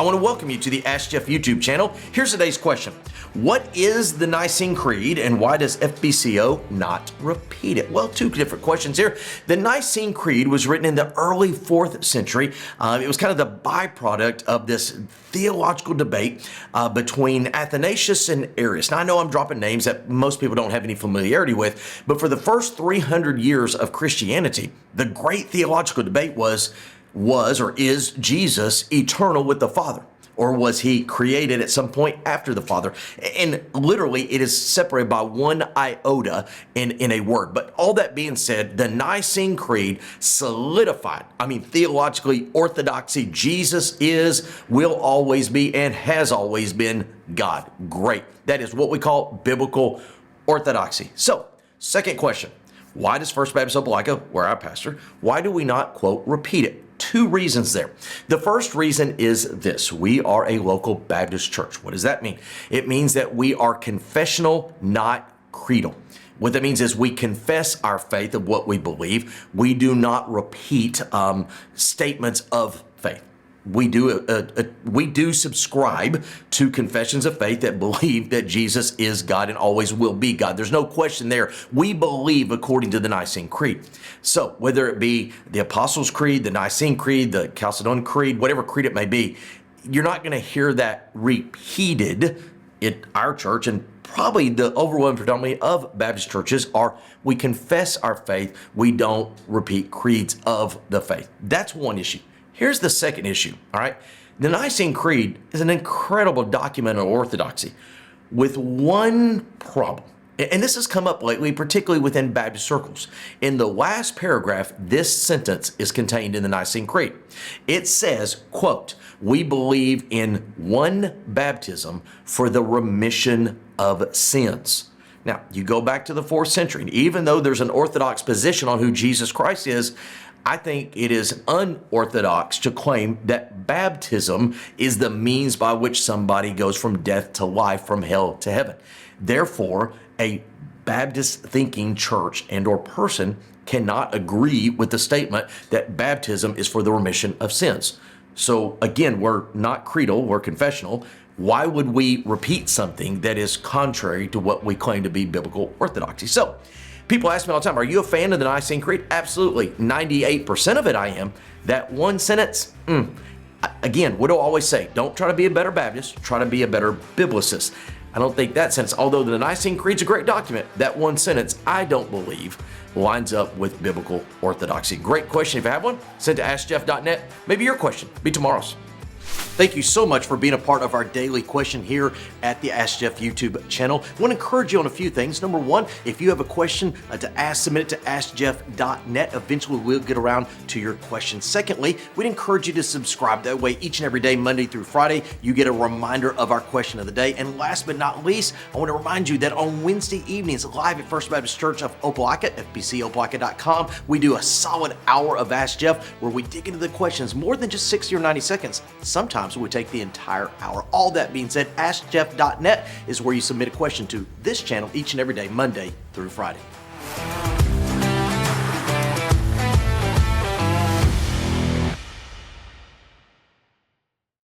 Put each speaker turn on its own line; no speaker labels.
I want to welcome you to the Ask Jeff YouTube channel. Here's today's question. What is the Nicene Creed and why does FBCO not repeat it? Well, two different questions here. The Nicene Creed was written in the early 4th century. It was kind of the byproduct of this theological debate between Athanasius and Arius. Now, I know I'm dropping names that most people don't have any familiarity with, but for the first 300 years of Christianity, the great theological debate was or is Jesus eternal with the Father? Or was he created at some point after the Father? And literally, it is separated by one iota in a word. But all that being said, the Nicene Creed solidified, theologically, orthodoxy, Jesus is, will always be, and has always been God. Great. That is what we call biblical orthodoxy. So, second question. Why does First Baptist Opelika, where I pastor, why do we not, quote, repeat it? Two reasons there. The first reason is this. We are a local Baptist church. What does that mean? It means that we are confessional, not creedal. What that means is we confess our faith of what we believe. We do not repeat statements of faith. We do subscribe to confessions of faith that believe that Jesus is God and always will be God. There's no question there. We believe according to the Nicene Creed. So whether it be the Apostles' Creed, the Nicene Creed, the Chalcedonian Creed, whatever creed it may be, you're not going to hear that repeated at our church, and probably the overwhelming predominantly of Baptist churches are we confess our faith, we don't repeat creeds of the faith. That's one issue. Here's the second issue, all right? The Nicene Creed is an incredible document of orthodoxy with one problem. And this has come up lately, particularly within Baptist circles. In the last paragraph, this sentence is contained in the Nicene Creed. It says, quote, we believe in one baptism for the remission of sins. Now, you go back to the 4th century, and even though there's an orthodox position on who Jesus Christ is, I think it is unorthodox to claim that baptism is the means by which somebody goes from death to life, from hell to heaven. Therefore, a Baptist thinking church and or person cannot agree with the statement that baptism is for the remission of sins. So again, we're not creedal, we're confessional. Why would we repeat something that is contrary to what we claim to be biblical orthodoxy? So, people ask me all the time, are you a fan of the Nicene Creed? Absolutely. 98% of it I am. That one sentence, again, what do I always say? Don't try to be a better Baptist, try to be a better biblicist. I don't think that sentence, although the Nicene Creed's a great document, that one sentence, I don't believe, lines up with biblical orthodoxy. Great question. If you have one, send to AskJeff.net. Maybe your question be tomorrow's. Thank you so much for being a part of our daily question here at the Ask Jeff YouTube channel. I want to encourage you on a few things. Number one, if you have a question to ask, submit it to AskJeff.net. Eventually, we'll get around to your question. Secondly, we'd encourage you to subscribe. That way, each and every day, Monday through Friday, you get a reminder of our question of the day. And last but not least, I want to remind you that on Wednesday evenings, live at First Baptist Church of Opelika, FBCOpelika.com, we do a solid hour of Ask Jeff where we dig into the questions more than just 60 or 90 seconds. Sometimes we take the entire hour. All that being said, AskJeff.net is where you submit a question to this channel each and every day, Monday through Friday.